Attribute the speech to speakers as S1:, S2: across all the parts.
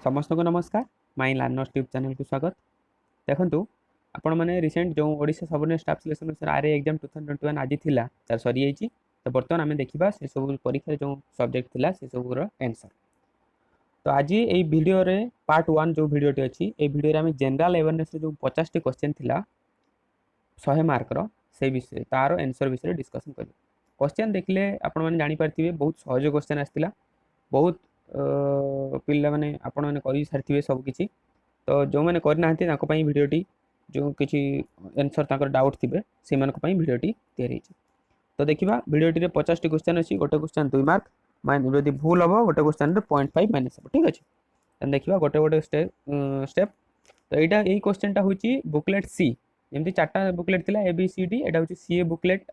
S1: समस्त को नमस्कार माई लर्नर्स ट्यूब चैनल को स्वागत। देखो आपण मैंने रिसेंट जो Odisha subordinate staff selection sir R A exam 2021 आज थिला तार सरी जाइए। तो बर्तमान आम देखा से सब परीक्षा जो सब्जेक्ट थिला से सब आंसर। तो आज ये वीडियो रे पार्ट 1 जो वीडियोटी अच्छी ये वीडियो आम जनरल अवेयरनेस जो 50 टी क्वेश्चन थिला 100 मार्कर से विषय तार आंसर विषय डिस्कसन कर। क्वेश्चन देखले आपण मैंने जानी पारथिबे बहुत सहज क्वेश्चन आसला। बहुत पिला माने आपण मैंने कर सारी सब किसी। तो जो मैंने करना भिडटी जो किसी आंसर डाउट थे से भिडटी तैयारी। तो देखा भिडटी 50 टी क्वेश्चन अच्छी गोटे क्वेश्चन 2 मार्क जब भूल हम गोटे क्वेश्चन 0.5 माइनस हम। ठीक अच्छे देखा गोटे गोटे स्टेप। तो यहाँ यही क्वेश्चन हूँ बुकलेट सी जमी 4टा बुकलेट थी ए बी सी डी यहाँ हूँ सी ए बुकलेट।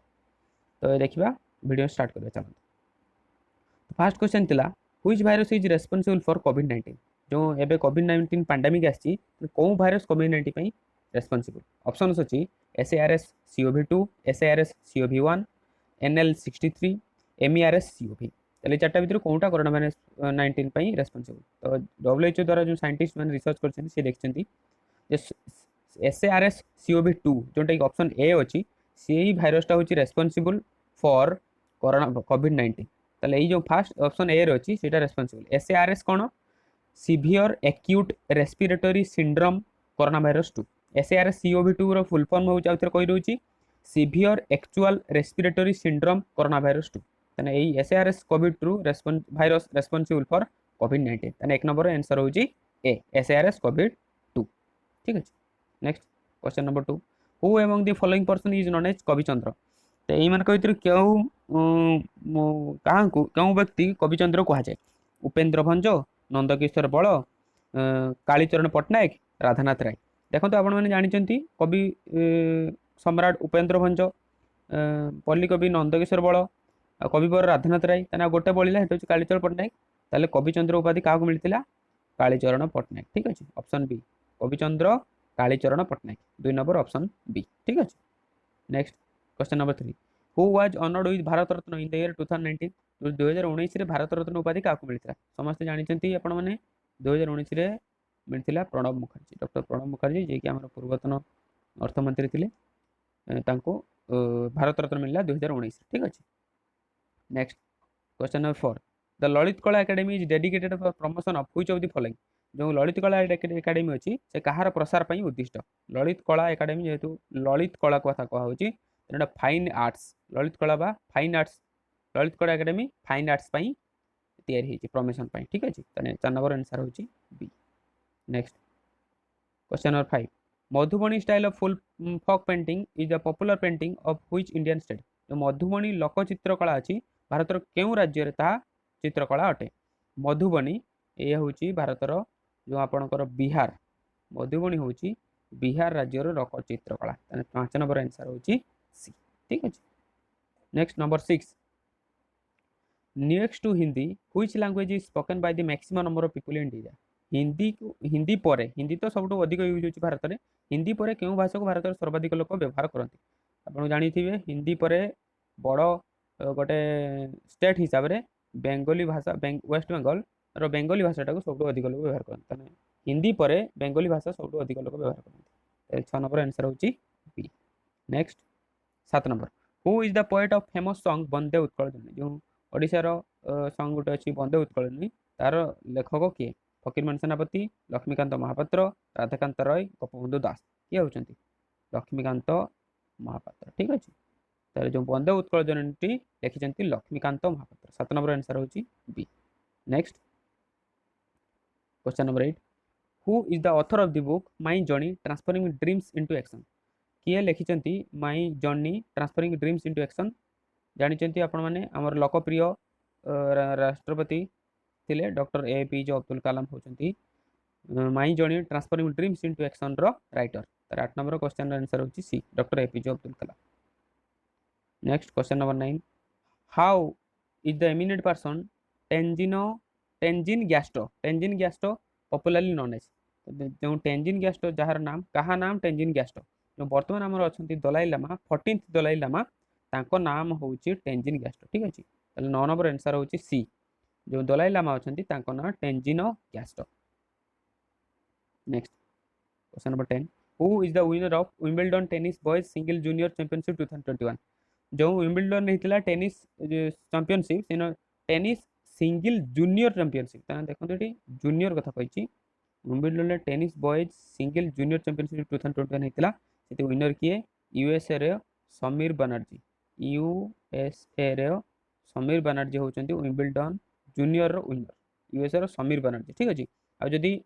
S1: तो देखा वीडियो स्टार्ट करा चलते। फास्ट क्वेश्चन थिला which virus is responsible for कोविड-19 जो एबे कोविड-19 पैंडेमिक आसी कौन वायरस कोविड-19 पई रेस्पॉन्सिबल। ऑप्शंस अछि SARS CoV2 SARS CoV1 NL63 MERS CoV। तले चारटा भीतर कोनटा कोरोना वायरस 19 पई रेस्पॉन्सिबल। तो WHO द्वारा जो साइंटिस्ट मैंने रिसर्च करछन से देखछन्ती जे SARS CoV2 जोटा कि ऑप्शन ए अछि से वायरस टा होछि रेस्पॉन्सिबल फॉर कोरोना कोविड-19। ताले ये जो फास्ट ऑप्शन ए रही है रेस्पॉन्सिबल। SARS कौन severe acute respiratory syndrome corona virus 2। SARS CoV2 रो फुल फॉर्म होउछ आउथर कहि रहउछि severe actual respiratory syndrome corona virus 2। तने एई SARS COVID-2 virus responsible for कोविड-19। तने एक नंबर आंसर होउछि ए SARS COVID-2। ठीक अछि। Next question number 2 who among the following person is known as Kabichandra. तो यही मान भर क्यों व्यक्ति कविचंद्र कहुए उपेन्द्र भंज नंदकिशोर बल कालीचरण पट्टनायक राधानाथ राय। देखो आपण मैंने जानते कवि सम्राट उपेन्द्र भंज पल्ली कवि नंदकिशोर बल कविवर राधानाथ राय तना गोटे बलिला कालीचरण पट्टनायक। ताले कविचंद्र उपाधि क्या मिलता कालीचरण पट्टनायक। ठीक अच्छे option B Kabichandra Kalicharan Pattnaik 2 number option B. ठीक अच्छे। Next question number 3 who was honoured with Bharat Ratna in the year 2019 2019 रे भारत रत्न उपाधि क्या मिलता समस्त जानते आपण मैंने 2019 रे मिलता प्रणब मुखर्जी डॉक्टर प्रणब मुखर्जी जे कि आम पूर्वतन अर्थमंत्री थे भारत रत्न मिलला 2019। ठीक अच्छे। Next question number 4 the Lalit Kala academy is dedicated for promotion of which of the following जो ललित कला एकेडमी अच्छी से कहार प्रसार पर उद्दिष्ट। ललित कला एकेडमी जेहेतु ललित कला कथा कहुच्छी फाइन आर्ट्स ललित कला बा fine arts Lalit Kala Academy fine arts तैयारी प्रमोशन। ठीक अच्छे 4 नंबर आंसर होची B. Next question number 5 Madhubani style of full folk painting is the popular painting of which Indian state जो मधुबनी लोक चित्रकला अच्छी भारतर केउं राज्य ता चित्रकला अटे। मधुबनी ये हूँ भारतर जो आपणकर बिहार मधुबनी हूँ बिहार राज्यर लोक चित्रकला 5 नंबर आंसर होची सी। ठीक अच्छे। Next number 6 next to Hindi which language is spoken by the maximum number of people in India. Hindi पर हिंदी तो सब अधिक यूज होची भारत में हिंदी पर केउं भाषा को भारत सर्वाधिक लोक व्यवहार करते आपन जानी थे हिंदी पर बड़ गोटे स्टेट हिसाब से बेंगली भाषा वेस्ट बेंगल रो बेंगली भाषाटा को सब अधिक लोग व्यवहार करते हिंदी पर बेंगली भाषा सब अधिक लोग व्यवहार करते 6 नंबर आंसर होची B. Next 7 number who is the poet of famous song Vande Utkal Janani जो ओडिशार सॉन्ग गोटे अच्छी वंदे उत्कल जननी तार लेखक किए फकीरमोहन सेनापति लक्ष्मीकांत महापात्र राधाकांत रॉय गोपबंधु दास किए होचंती लक्ष्मीकांत महापात्र। ठीक अच्छे तार जो वंदे उत्कल जननी लिखिं लक्ष्मीकांत महापात्र 7 नंबर आंसर होची B. Next question number 8 who is the author of the book my journey transferring dreams into action किए लिखिं my journey transferring dreams into action जानते आपण मैंने आमर लोकप्रिय राष्ट्रपति थिले डॉक्टर APJ अब्दुल कलाम होचंती my journey transferring dreams into action रो राइटर तार 8 नंबर क्वेश्चन आंसर होची C doctor APJ Abdul Kalam. Next question number 9 how is the eminent person Tenzin गैस्टो पॉपुलरली नोन एज जो टेंजिन गैस्टो जार नाम कहा नाम टेंजिन गैस्टो जो बर्तमान आमर अच्छा दलाई लामा 14th दलाई लामा तांको नाम होची टेंजिन गैस्टो। ठीक अच्छे 9 नंबर आंसर होची सी जो दलाई लामा अच्छा तांको नाम टेंजिनो गैस्टो। Next question number 10 who is the winner of Wimbledon tennis boys single junior championship 2021 जो विंबलडन होता टेनिस चैंपियनशिप से टेनिस सिंगल जूनियर चैंपियनशिप देखो ये जूनियर कथा कही Wimbledon tennis boys single junior championship 2021 होता से विनर किए यूएसए रे समीर बनर्जी यूएसए रे समीर बनर्जी होती विंबलडन जूनियर विनर यूएसए रो समीर बनर्जी ठीक अच्छे आ जदि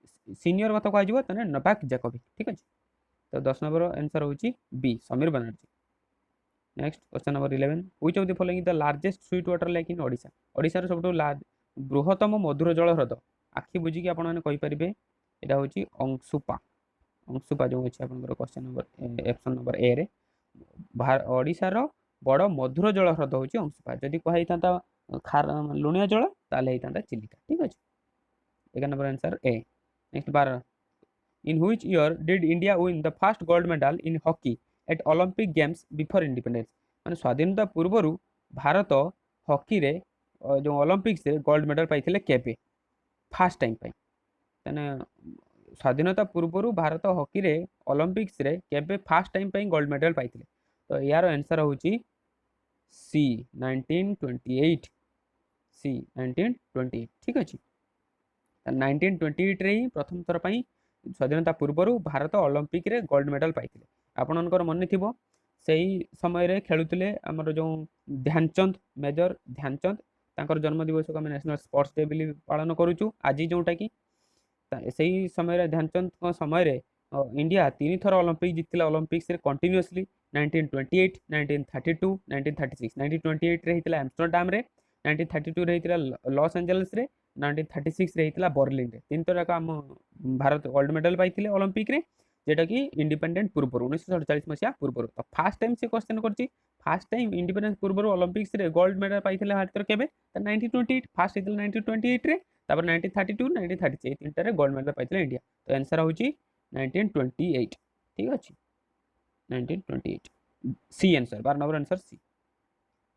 S1: सीनियर कथा कह नोवाक जोकोविच ठीक अच्छे तो 10 नंबर आंसर होची B Samir Banerjee next question number 11 which of the following the largest sweet water lake in Odisha Odisha रो सबटो बृहत्तम मधुर जल ह्रद आखि बुझी कि आपण माने कहि परिबे एटा होची अंशुपा जो अछि आपनकर question number option number A रे ओडिशा रो बड़ मधुर जल ह्रद होची अंशुपा जदि कहै तांता लुणिया जल ताले हे तांता चिलिका ठीक अछि 11 number answer A next 12 In which year did India win the first gold medal in hockey at Olympic Games before independence? माने स्वाधीनता पूर्वरु भारत हॉकी रे जो ओलंपिक्स रे गोल्ड मेडल पाइथिले केबे फर्स्ट टाइम पाई तने स्वाधीनता पूर्वरु भारत हॉकी रे ओलंपिक्स रे केबे फर्स्ट टाइम पाई गोल्ड मेडल पाइथिले तो यार आंसर होची सी 1928 सी 1928 ठीक अछि 1928 रे ही प्रथम थर पाई स्वाधीनता पूर्व भारत ओलंपिक रे गोल्ड मेडल पाइथिले आपनकर मन थिबो सेही समय रे खेलुतिले हमर जो ध्यानचंद मेजर ध्यानचंद तांकर जन्म दिवस को हम नेशनल स्पोर्ट्स डे बिली पालन करूछु आज जोटा कि सेही समय रे ध्यानचंद को समय रे इंडिया तीन थर ओलंपिक जितला ओलंपिक्स रे कंटीन्यूअसली 1928 1932 1936 1928 रे हितला एम्स्टरडैम रे 1932 रे हितला लॉस एंजेलिस रे 1936 रे हितला बर्लिन रे तीन तरह का हम भारत गोल्ड मेडल पाइथिले ओलंपिक रे जेटा कि इंडिपेंडेंट पूर्व 1947 मसिया पूर्व तो फर्स्ट टाइम से क्वेश्चन करछि फर्स्ट टाइम इंडिपेंडेंस पूर्व ओलंपिक्स रे गोल्ड मेडल पाइथिले भारत केबे त 1928 फर्स्ट हितला 1928 रे तापर 1932 1936 तीनटा रे गोल्ड मेडल पाइथिले इंडिया तो आंसर होची 1928 ठीक अछि 1928 C answer 12 number answer C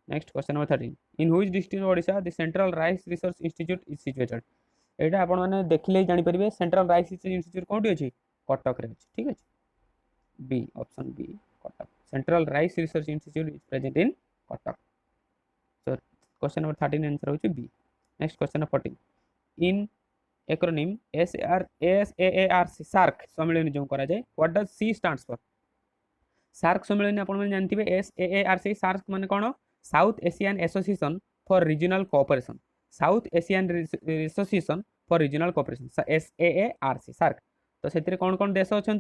S1: next question number 13 in which district Odisha the Central Rice Research Institute is situated एटा आपण माने देखले जानि परिबे सेंट्रल राइस रिसर्च इंस्टीट्यूट कोठी अछि कटक रे अछि ठीक अछि B option B Cuttack central Rice Research Institute is present in Cuttack so question number 13 answer होची बी नेक्स्ट क्वेश्चन नंबर 14 इन एक्रोनिम SAARC सार्क सम्मेलन जो करा जाय what does she stands for SAARC सम्मेलन आपण माने जानथिबे SAARC सार्क माने कोन south Asian association for regional cooperation south Asian association for regional cooperation SAARC SAARC तो से कौन कौन देश अच्छा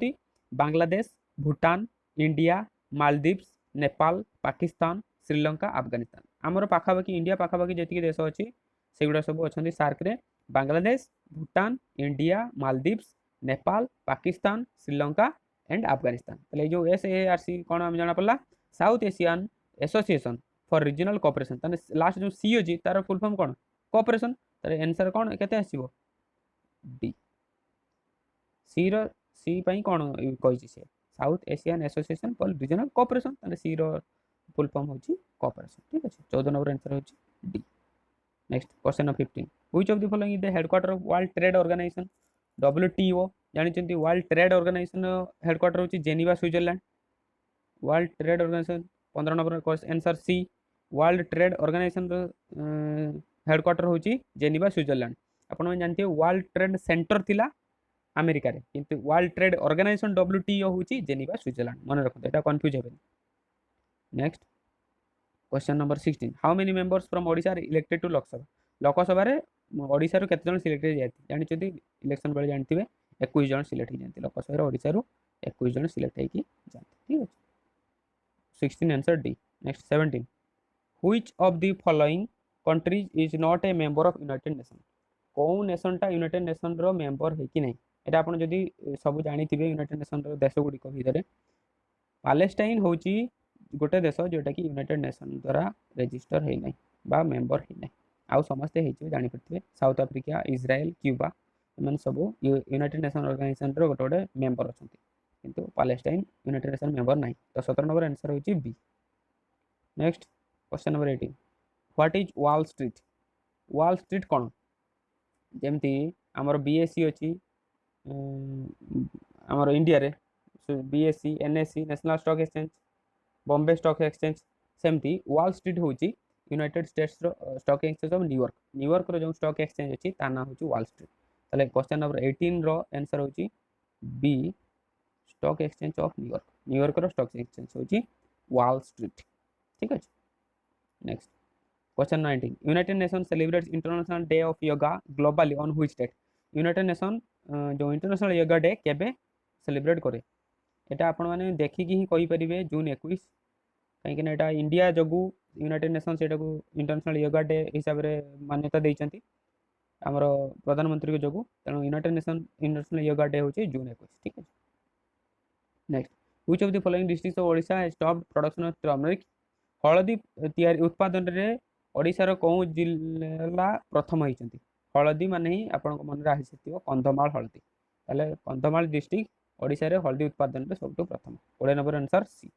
S1: बांग्लादेश भूटान इंडिया मालदीव्स नेपाल पाकिस्तान श्रीलंका अफगानिस्तान आमर पाखापाखि इंडिया पाखापाखि जी देश अच्छी से गुड़ा सब अच्छा सार्क रे बांग्लादेश भूटान इंडिया मालदीव्स नेपाल पाकिस्तान श्रीलंका एंड अफगानिस्तान तो जो SAARC कौन आम जाना पड़ा south Asian association for regional cooperation last जो सी अच्छी तार फुल फॉर्म कौन कोऑपरेशन तार आंसर कौन केते आसीबो डी सी पाई कौन कही से south Asian association for regional cooperation तार सी रो फुल फॉर्म होची कोऑपरेशन ठीक अछि 14 नंबर आंसर होची D next question number 15 which of the following is the headquarter of World Trade Organization WTO जानि चंती वर्ल्ड ट्रेड ऑर्गेनाइजेशन हेडक्वार्टर होची Geneva Switzerland World Trade Organization 15 number answer C World Trade Organization headquarter होची Geneva Switzerland आपण जानते World Trade Center थिला America रे किंतु World Trade Organization WTO होची जेनेवा स्विट्जरलैंड मन रखो एटा कंफ्यूज हेबे next question number 16 how many members from Odisha are elected to Lok Sabha रे ओडिशा रो केते जन सिलेक्टेड जायति जानि चंती इलेक्शन बेले जानथिबे 21 जन सिलेक्ट हो जाते लोकसभा रे ओडिशा रो 21 जन सिलेक्ट हेकी जाते ठीक अछि 16 answer D next 17 which of the following countries is not a member of United nation कौन नेशन टा यूनाइटेड नेशन रो मेंबर है कि नहीं एटा आपण जदी सब जानि थिबे यूनाइटेड नेशन रो देश गुडी को भीतर पैलेस्टाइन होची गोटे देश जोटा कि यूनाइटेड नेशन द्वारा रजिस्टर है नहीं बा मेंबर है नहीं आउ समस्ते है जानि पड़ते साउथ अफ्रीका इजराइल क्यूबा एमन सब यूनाइटेड नेशन ऑर्गेनाइजेशन रो गोटे गोटे मेंबर अछंती किंतु पैलेस्टाइन यूनाइटेड नेशन मेंबर नहीं तो 17 नंबर आंसर होची B next question number 18 what is Wall Street कौन जमती आमर BSc अच्छी आमर इंडिया रे BSC NSC National Stock Exchange Bombay Stock Exchange सेमती वॉल स्ट्रीट होची यूनाइटेड स्टेट्स रो stock exchange of New York New York रो जो स्टॉक एक्सचेंज अछि ता ना होची वॉल स्ट्रीट ताले क्वेश्चन नंबर 18 रो आंसर होची B stock exchange of New York New York रो स्टॉक एक्सचेंज होची वॉल स्ट्रीट ठीक अछि next question 19 United Nation celebrates International Day of Yoga globally on which date United Nation जो इंटरनेशनल योगा डे केबे celebrate करे एटा आपण माने देखिकी ही कहि परिबे जून 21 कहीं ना एटा इंडिया जगू यूनाइटेड नेशन सेटा को इंटरनेशनल योगा डे हिसाब रे मान्यता देइचंती हमर प्रधानमंत्री को जगू तेणु United nation international Yoga day होची जून 21 ठीक है next which of the following districts of Odisha has stopped production of turmeric हळदी तैयारी उत्पादन रे ओडिशा को जिला प्रथम होइचंती हळदी माने ही आपण मन रे आसीथियो कंधमाल हळदी ताले कंधमाल डिस्ट्रिक्ट ओडिशा रे हळदी उत्पादन रे सबटो प्रथम 20 number answer C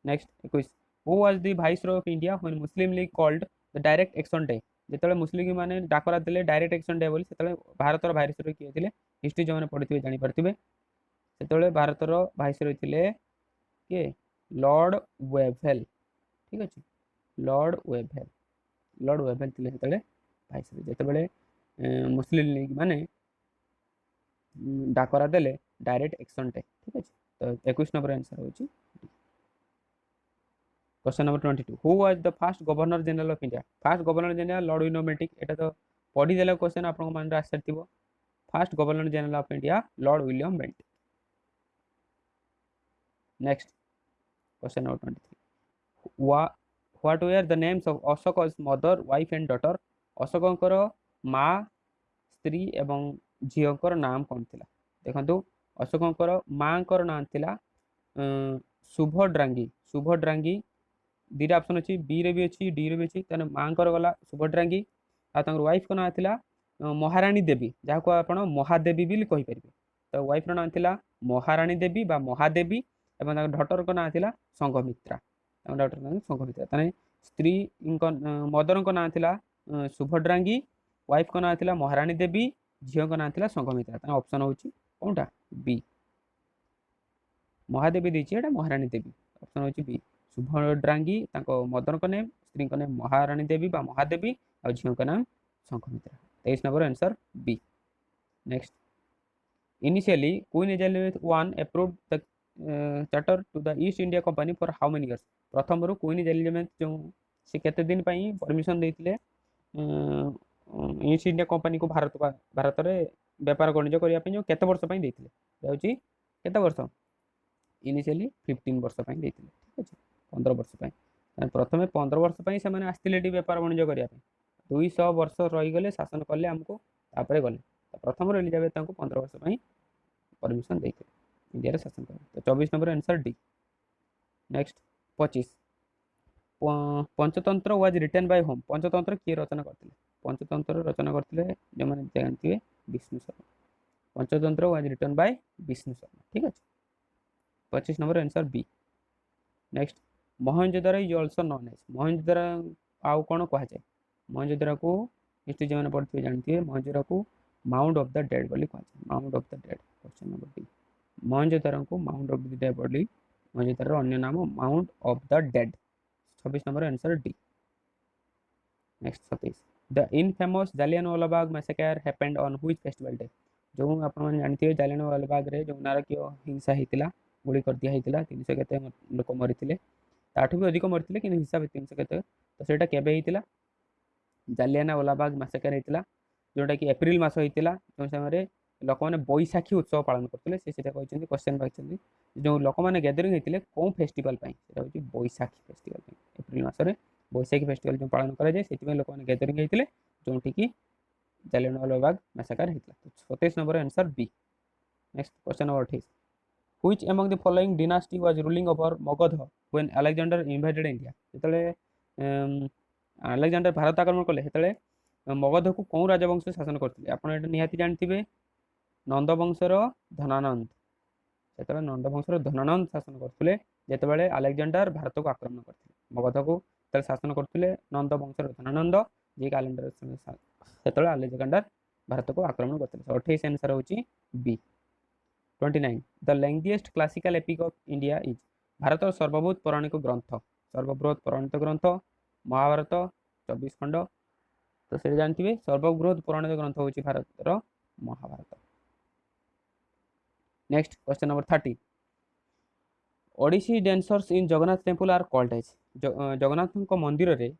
S1: next 21 who was the viceroy of India when Muslim League called the direct action day जेतले मुस्लिम लीग माने डाकरा देले डायरेक्ट एक्शन डे बोली सेतले भारतर वाइसरॉय किए थिले हिस्ट्री जो माने पढिथिबे जानि परथिबे सेतले भारतर वाइसरॉय थिले के लॉर्ड वेभेल ठीक अछि लॉर्ड वेभेल थिले सेतले वाइसरॉय जेतबेले मुस्लिम लीग माने डाकरा देले डायरेक्ट एक्शन डे ठीक अछि तो 21 नंबर आंसर होची question number 22 who was the first governor general of India first governor general Lord William एटा तो पढ़ी देला क्वेश्चन आपन मन रे आसथिबो first governor general of India Lord William Bentinck next question number 23 what were the names of Ashok's mother wife and daughter अशोकंकर माँ स्त्री एवं झीओंकर नाम कौन थिला देखंतु अशोकंकर मांकर नाम थिला शुभड्रांगी दीटा ऑप्शन अछि बी रे भी अछि डी रे भी अछि तने मांकर गला शुभड्रांगी आ तंगर वाइफ को नाम थिला महारानी देवी जहा को आपण महादेवी बिल कहि परिबे तो वाइफ रो नाम थिला महारानी देवी बा महादेवी एवं तंगर डॉटर को नाम थिला संघमित्रा तंगर डॉटर नाम संघमित्रा तने स्त्री मदर को नाम थिला शुभड्रांगी वाइफ को नाम थिला महारानी देवी झीओ को नाम थिला संघमित्रा तने ऑप्शन होची कोनटा बी महादेवी देछि एटा महारानी देवी ऑप्शन होची बी शुभड्रांगी ताको मदर को नेम स्त्री को नेम महारानी देवी बा महादेवी और झीओ का नाम Sanghamitra 23 number answer B next initially Queen Elizabeth one approved the charter to the East India Company for how many years प्रथम रो क्वीन एलिजाबेथ जो से केते दिन पई परमिशन देथिले ईस्ट इंडिया कंपनी को भारत रे व्यापार वाणिज्य करिया पई जो केते वर्ष पई देथिले होची केते वर्ष इनिशियली 15 वर्ष पई देथिले ठीक अछि 15 वर्ष पई प्रथमे 15 वर्ष पई से माने आस्तिले टी व्यापार वाणिज्य करिया पई 200 वर्ष रही गले शासन करले हमको तापरे गले प्रथम रो एलिजाबेथ तांको 15 वर्ष पई परमिशन देथिले इंडिया रे शासन करे तो 24 number answer D next 25 Panchatantra was written by whom Panchatantra के रचना करथिले पंचतंत्र रचना करथिले जे माने जानथिबे Vishnu Sharma Panchatantra was written by Vishnu Sharma ठीक अछि 25 number answer B next Mohenjodaro is also known as Mohenjodaro आउ कोन कहा जाय मोहनजोदड़ो को हिस्ट्री जमाने पढ़ते जानथिबे मोहनजोदड़ो को माउंट ऑफ द डेड बोली कहा जाय mount of the dead question number D Mohenjodaro को माउंट ऑफ द डेड बोली मोहनजोदड़ो अन्य नाम mount of the dead 26 number answer D next 27 the infamous Jallianwala Bagh massacre happened on which festival day जो आपण माने जानथिबे जालियनवाला बाग रे जो नारकीय हिंसा हेतिला गुली कर दिया हेतिला 300 केते लोक मरिथिले ताठु भी अधिक मरिथिले कि हिसाब 300 केते तो सेटा केबे हेतिला जालियनवाला बाग मैसेकर हेतिला जोटा कि एप्रिल मास हेतिला जो समय लोक माने बैसाखी उत्सव पालन करथिले से सेटा कहचंदी क्वेश्चन बाइचंदी जो लोक माने गैदरिंग हेतिले कोन फेस्टिवल पई सेटा होची बैसाखी फेस्टिवल पई एप्रिल मास रे बैसाखी फेस्टिवल जो पालन करा जाय सेति में लोक माने गैदरिंग हेतिले जोंटी कि जालियनवाला बाग मैसेकर हेतिला तो 27 number answer B next question number 28 Which among the following dynasty was ruling over Magadha when Alexander invaded India? जेतले अलेक्जेंडर भारत आक्रमण कले हेतले मगध को कोन राजवंश शासन करथिले आपण एटा निहाती जानथिबे नंद वंशर धनानंद जेतले नंद वंशर धनानंद शासन करथिले जेतबेले अलेक्जेंडर भारत को आक्रमण करथिले मगध को तेल शासन करथिले नंद वंशर धनानंद जे कैलेंडर सेतले अलेक्जेंडर भारत को आक्रमण करते 28 आंसर होची B 29 the lengthiest classical epic of India is Bharat सर्वबृहत पौराणिक ग्रंथ महाभारत 24 खंड तो से जानते सर्वबृहत पौराणिक ग्रंथ होची Bharat Mahabharat next question number 30 Odissi dancers in Jagannath temple are called as Jagannath मंदिर रे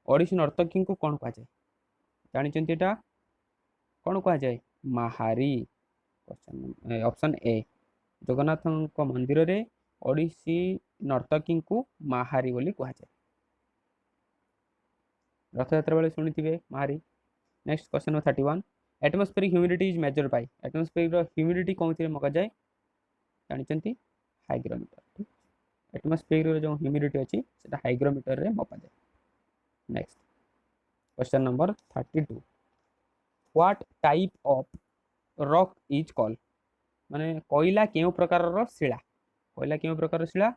S1: ओडिसी नर्तकी को कौन कह जाए जानते एटा कौन कह जाए महारी क्वेश्चन ऑप्शन ए जगन्नाथ मंदिर रे ओडिसी नर्तकी को महारी बोली कह जाए रथयात्रा बेले शुणी महारी next question number 31 atmospheric humidity is measured by atmospheric humidity कौन मगा जाए जानते हाइग्रोमीटर ठीक एटमॉस्फेयर जो ह्यूमिडिटी अच्छी से हाइग्रोमीटर रे मपा जाए next question number 32 what type of rock is called माने कोयला केउ प्रकार शिला कोयला केउ प्रकार शिला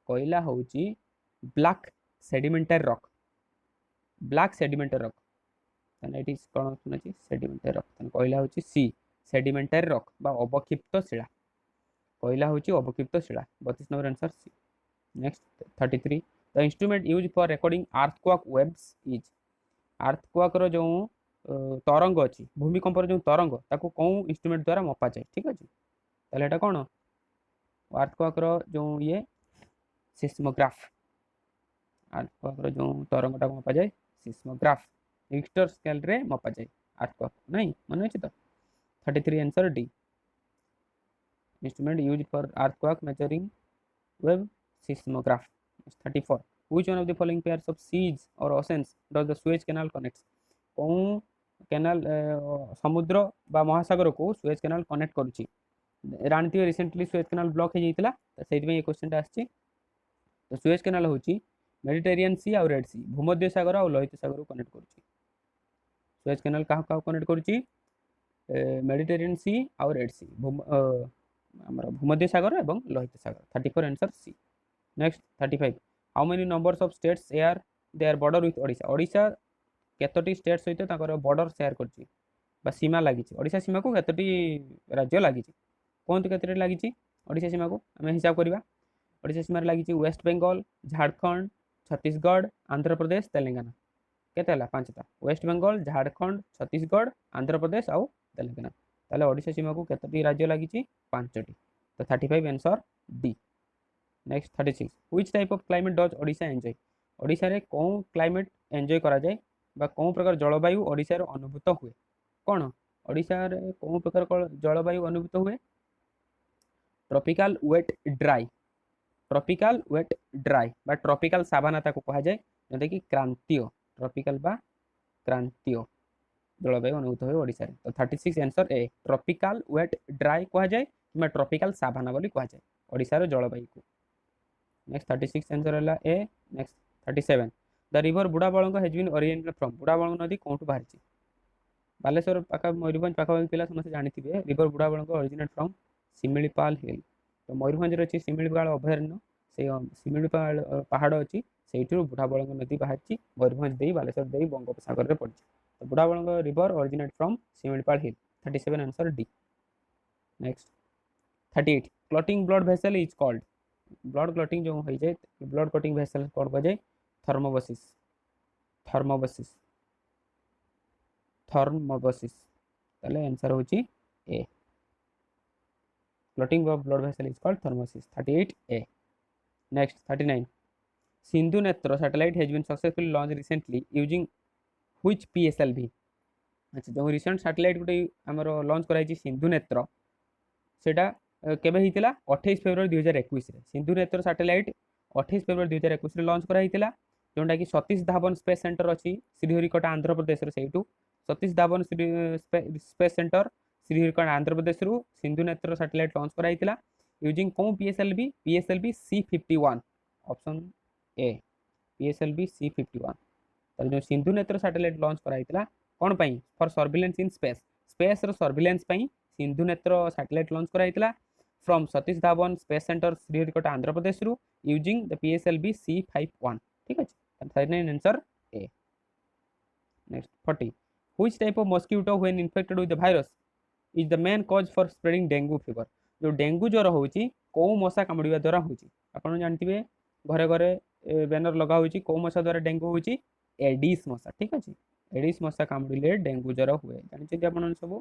S1: कोयला होची black sedimentary rock black sedimentary rock तने इट इज कोन सुनाची सेडिमेंटरी रॉक तने कोयला होची सी सेडिमेंटरी रॉक बा अवक्षिप्त शिला कोयला होची अवक्षिप्त शिला 32 number answer C next 33 the instrument use for recording earthquake waves is earthquake रो जो तरंग अच्छी भूमिकंप जो तरंग ताको कौन इंस्ट्रूमेंट द्वारा मपा जाए ठीक अच्छे ताले एटा कौन अर्थक्वेक रो जो ये सिस्मोग्राफ अर्थक्वेक रो जो तरंगटा मपा जाए सिस्मोग्राफ रिक्टर स्केल रे मपा जाए अर्थक्वेक नहीं मन अच्छे तो 33 answer D instrument use for earthquake measuring wave seismograph 34 which one of the following pairs of seas or oceans does the Suez Canal connects कौन कैनाल समुद्र बा महासागर को सुएज कैनाल कनेक्ट करुच्ची जानते रिसेंटली सुएज कैनाल ब्लॉक हो जाता तो से ये क्वेश्चन आसी तो सुएज कैनाल हूँ मेडिटेरियन सी और रेड सी भूमध्य सागर और लोहित सागर को कनेक्ट करुच्ची सुएज कैनाल क्या कनेक्ट करुच्ची मेडिटेरियन सी और रेड सी भूमध्य सागर और लोहित सागर 34 answer C next 35 how many numbers of states are there are border with Odisha Odisha केतोटी स्टेट सहित बॉर्डर शेयर करछि बा सीमा लगी ओडिशा सीमा को केतोटी राज्य लगी कहतु केतोटी लगी ओडिशा सीमा को आम हिसाब करवा ओडिशा सीमार लगी वेस्ट बेंगल झारखंड छत्तीसगढ़ आंध्र प्रदेश तेलंगाना केते हला पांचटा वेस्ट बेंगल झारखंड छत्तीसगढ़ आंध्र प्रदेश आउ तेलंगाना ताले ओडिशा सीमा को केतोटी राज्य लगी पांचटी तो 35 answer D next 36 which type of climate does Odisha enjoy Odisha रे कौन क्लाइमेट एंजॉय करा जाए बा कौन प्रकार जलवायु ओडिशा रे अनुभूत हुए कौन ओडिशा रे कौन प्रकार जलवायु अनुभूत हुए ट्रॉपिकल वेट ड्राई बा ट्रॉपिकल सावाना ताको कहा जाए जोटा कि क्रांतीय ट्रॉपिकल बा क्रांतीय जलवायु अनुभूत हुए ओडिशा रे तो 36 answer A tropical wet dry कहा जाए कि ट्रॉपिकल सावाना बोली कहा जाए ओडिशा रो जलवायु को नेक्स्ट 36 आंसर है A next 37 the river Budhabalang has been originated from Budhabalang नदी कौन बाहरी बालेश्वर पाखा मयूरभंज पाखापाखि पिला समस्त जानते river Budhabalang originate from Similipal हिल तो मयूरभंज अच्छी शिमिलीपाल अभयारण्य से शिमिलीपाल पहाड़ अच्छी से बुढ़ाबलंग नदी बाहरी मयूरभंज दे बालेश्वर दे बंगोपसागर में पड़ी तो Budhabalang river originate from Similipal hill 37 answer D next 38 clotting blood vessel is called blood clotting जो हो जाए ब्लड क्लॉटिंग वेसल कौन कह जाए थर्मोबसिस ताले आंसर होची A clotting of blood vessel is called thrombosis 38 A next 39 Sindhu Netra satellite has been successfully launch recently using which PSLV अच्छा जो रिसेंट सैटेलाइट गोटे आमर लॉन्च कराई सिंधु नेत्र सेटा केबे हितला 28 फेब्रुआरी 2021 रे सिंधु नेत्र सैटेलाइट 28 फेब्रुआरी 2021 रे लॉन्च कराइतिला जोंटा कि सतीश धावन स्पेस सेंटर अच्छी श्रीहरिकोटा आंध्र प्रदेश से सतीश धावन स्पेस सेंटर श्रीहरिकोटा आंध्र प्रदेश Sindhu Netra satellite launch कराइतिला using कौन PSLV C51 option A PSLV C51 तो जो सिंधु नेत्र सैटेलाइट लॉन्च कराइतिला कौन पई फॉर सर्विलेंस इन स्पेस रो सर्विलेंस पई सिंधु नेत्र सैटेलाइट लॉन्च कराइतिला from Satish Dhawan space centre Sriharikota Andhra Pradesh using the PSLV C51 ठीक है 39 answer A next 40 which type of mosquito when infected with the virus is the main cause for spreading dengue fever. जो dengue ज्वर होची को मशा कामुड़िया द्वारा होची आपण जानथिबे घरे घरे बैनर लगा होची को मशा द्वारा डेंगू होची एडिस मशा ठीक अछि एडिस मशा कामुड़िले डेंगू ज्वर हुए जानछथि आपण सब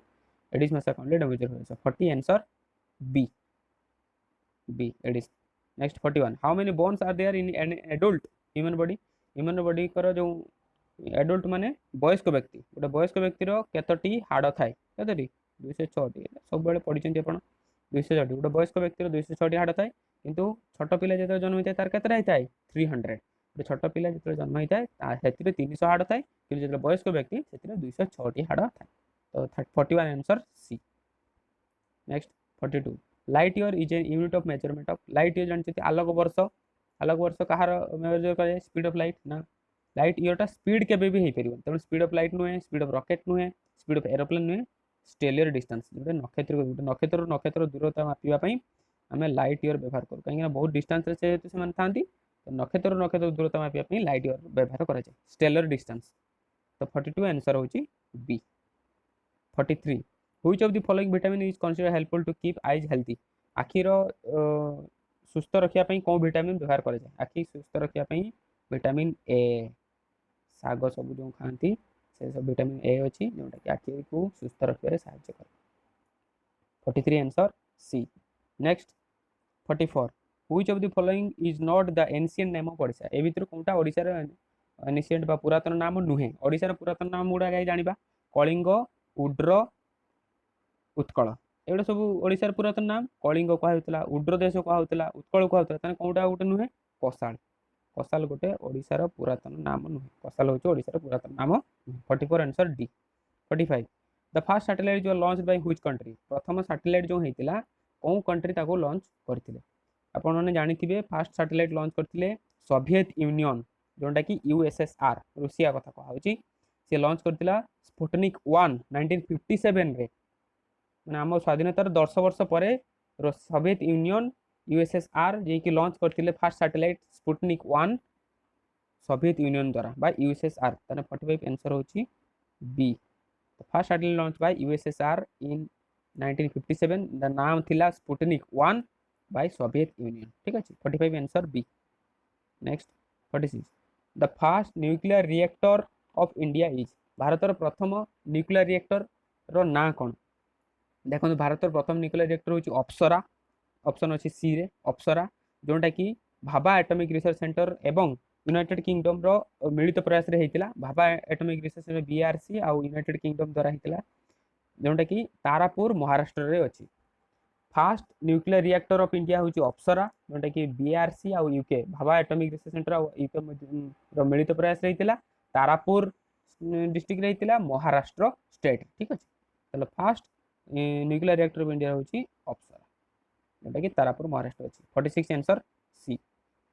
S1: एडिस मशा कामुड़िले डेंगू ज्वर हुए 40 answer B B Aedes. Next 41 how many bones are there in an adult human body कर जो एडल्ट माने वयस्क व्यक्ति गोटे वयस्क व्यक्तिर केतोटी हाड़ थाए केतोटी 206 सब बेले पढ़िचंती आपण 206 गोटे वयस्क व्यक्तिर 206 हाड़ थाए किंतु छोट पिला जेते जन्म होइताय तार केतरा होइताय 300 गोटे छोट पिला जेते जन्म होइताय सेतिरे 300 हाड़ थाए किंतु जेते वयस्क व्यक्ति सेतिरे 206 हाड़ थाए तो 41 answer C. Next 42 light year is an unit of measurement of light year जानते आलोक वर्ष कहार मेजर करे स्पीड ऑफ लाइट ना लाइट ईयरटा स्पीड के भी हो पार तेणु स्पीड ऑफ लाइट नुहे स्पीड ऑफ रॉकेट नुहे स्पीड ऑफ एरोप्लेन नुहे स्टेलियर डिस्टेंस जो नक्षत्र नक्षत्र दूरता मापिवाई आम लाइट ईयर व्यवहार करूँ कहीं बहुत डिस्टेंस से था तो नक्षत्र दूरता मापिवाई लाइट ईयर व्यवहार कराए स्टेलियर डिस्टेंस तो 42 आंसर होची B. 43 which of the following vitamin is consider helpful to keep eyes healthy आखिर सुस्थ रखिया पई कौन विटामिन व्यवहार करे आखि सुस्थ रखिया पई विटामिन ए साग सब जो खाती से सब विटामिन ए अच्छी जोटा कि आखि को सुस्थ रखिए साहाय्य करे 43 answer C. Next 44 which of the following is not the ancient name of Odisha ए भीतर कोनटा ओडिशा रे एंशिएंट बा पुरातन नाम नुहे ओडिशा रे पुरातन नाम गुडा गाय जानिबा कलिंग उड्र उत्कल एगुड़ा सब ओडिशार पुरातन नाम कलिंग कहला उड्र देश कहला उत्कल कहला कौटा गोटे नुहे कसाल कसाल गोटे ओडिशार पुरातन नाम नुहे कसाल होचे ओडिशार पुरातन नाम 44 answer D. 45 the first satellite जो लॉन्च बाय व्हिच कंट्री प्रथम सैटेलाइट जो होइतिला कौन कंट्री ताको लॉन्च करथिले आपण माने जानिथिबे फर्स्ट सैटेलाइट लॉन्च करथिले सोवियत यूनियन जोंटा कि यूएसएसआर रूसिया कथा कहा होची से लॉन्च करथिला स्पुटनिक 1 1957 रे माने आम स्वाधीनतार 10 वर्ष पर सोवियत यूनियन यूएसएसआर जे कि लॉन्च करथिले first satellite Sputnik 1 Soviet Union द्वारा बाय यूएसएसआर ताने 45 आंसर होची B. First satellite launch by USSR in 1957 the नाम थिला स्पुटनिक 1 बाय सोवियत यूनियन ठीक अछि 45 answer B. Next 46 the first nuclear reactor of India is भारतर प्रथम न्यूक्लियर रिएक्टर रो ना कोन देखो भारत प्रथम न्यूक्लियर रिएक्टर होची अप्सरा ऑप्शन अच्छी सी रे अप्सरा जोटा कि भाभा एटॉमिक रिसर्च सेंटर एवं यूनाइटेड किंगडम रो मिलित प्रयास रे हेतिला Bhabha Atomic Research Centre BRC आउ यूनाइटेड किंगडम द्वारा हेतिला जोटा कि तारापुर महाराष्ट्र रे अछि। Fast nuclear reactor of India होची अप्सरा जोटा कि बीआरसी आउ UK Bhabha Atomic Research Centre आउ यूके रो मिलित प्रयास रे हेतिला तारापुर डिस्ट्रिक्ट रे हेतिला महाराष्ट्र स्टेट ठीक अछि चलो fast nuclear reactor of India होची अप्सरा जोटा कि तारापुर महाराष्ट्र अच्छी 46 answer C.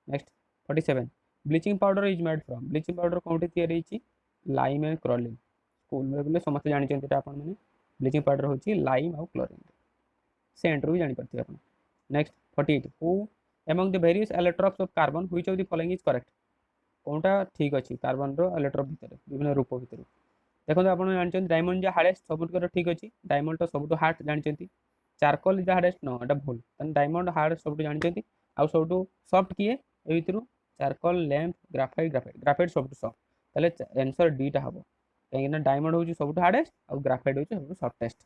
S1: Next 47 bleaching powder is made from bleaching powder कौन तैयारी लाइम एंड क्लोरीन स्कूल में बोले समस्त जानते आपण मैंने ब्लीचिंग पाउडर होची लाइम और क्लोरीन सेंट रू जानि परथि आपण। Next 48 who among the various electrons of carbon which of the following is correct कोनटा ठीक अछि कार्बन रो इलेक्ट्रॉन भीतर विभिन्न रूप भीतर देखो आप जानते डायमंड जो हार्डेस्ट सब ठीक अच्छे डायमंड तो सब हार्ड जानते charcoal is the hardest no एटा भूल डायमंड हार्ड सब जानते आउ सब सॉफ्ट किए ए भर चारकोल लैंप ग्राफाइट ग्राफाइट सब सॉफ्ट ताले आंसर डी टा हम कहीं डायमंड हूँ सब हार्डेस्ट और ग्राफाइट हूँ सब सॉफ्टेस्ट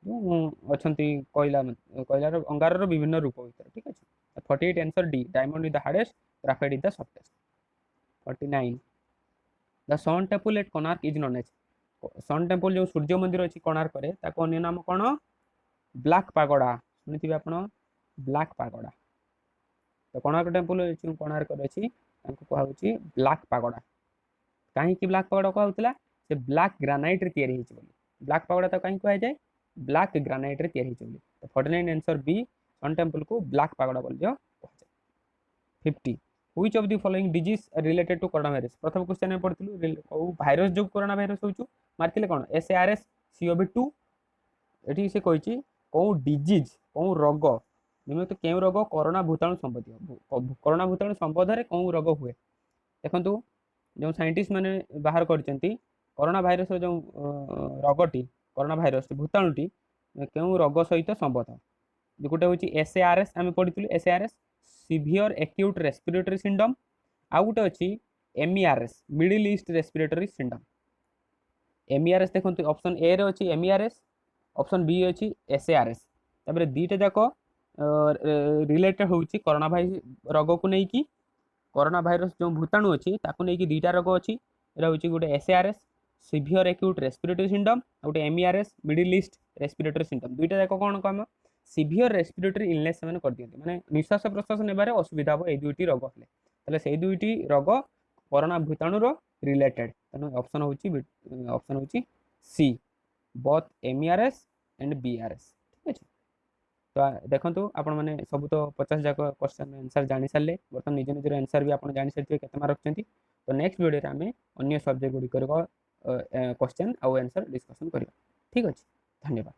S1: अच्छा कोयला कोयलार अंगार विभिन्न रूप भर ठीक अच्छे 48 answer D diamond is the hardest graphite is the softest. 49 the sun temple at Konark is known as sun temple जो सूर्य मंदिर अच्छी कोणार्क अन्य नाम कौन ब्लैक पागोडा शुणी आप ब्लैक पागोडा तो कोणार्क टेम्पल कोणार्क अच्छी कहुच्छी ब्लैक पागोडा कहीं ब्लैक पागोडा कहला से ब्लैक ग्रानाइट रे तैयारी होची बोली ब्लैक पागोडा तो कहीं कह जाए ब्लैक ग्रानाइट रे तैयारी होची बोली तो 49 आंसर बी सन टेम्पल को ब्लैक पागोडा बोल दियो 50 which of the following disease related to corona virus प्रथम क्वेश्चन में पढ़िलु भाइरस जो कोरोना वायरस होचु मारथिले कोन SARS CoV2 एठी से कहिछि को डिजीज को रोग निमित्त केउ रोग कोरोना भूताणु संबंधी कोरोना भूताणु संबंध रे को रोग हुए देखंतु जो साइंटिस्ट माने बाहर करचंती कोरोना भाइरस जो रोगटी कोरोना भाइरस भूताणुटी केउं रोग सहित संबद्ध गोटे हूँ एसएआरएस आम पढ़ी SARS severe acute respiratory syndrome आउ गोटे अच्छी MERS Middle East respiratory syndrome MERS देखो ऑप्शन ए रे अच्छी एमईआरएस ऑप्शन बी अच्छी एसएआरएस तापर दीटा जाक रिलेटेड होची कोरोना भाइरस रोग को लेकिन कोरोना भाइरस जो भूताणु अच्छी ताकू लेकिन दीटा रोग अच्छी एटा हूँ गोटे SARS severe acute respiratory syndrome गोटे MERS Middle East respiratory syndrome दुईटा जाक कौन कम सीवियर रेस्पिरेटरी इलनेस से कर दिखते माने निश्वास प्रश्वास नेबारे असुविधा हम ये दुईटी रोग हेले ताले से दुईटी रोग कोरोना भूताणुर रिलेटेड तेणु ऑप्शन हूँ C both MERS and BRS ठीक है। तो देखो आपण मैंने सब तो 50 जाक क्वेश्चन आंसर जानी सारे बर्तमान निज निजर आंसर भी आप जानी सारे केते मार्क रखिंट तो नेक्स्ट वीडियो आम अन्य सब्जेक्ट गुड़िक क्वेश्चन आउ आंसर डिस्कसन करवा ठीक अच्छे धन्यवाद।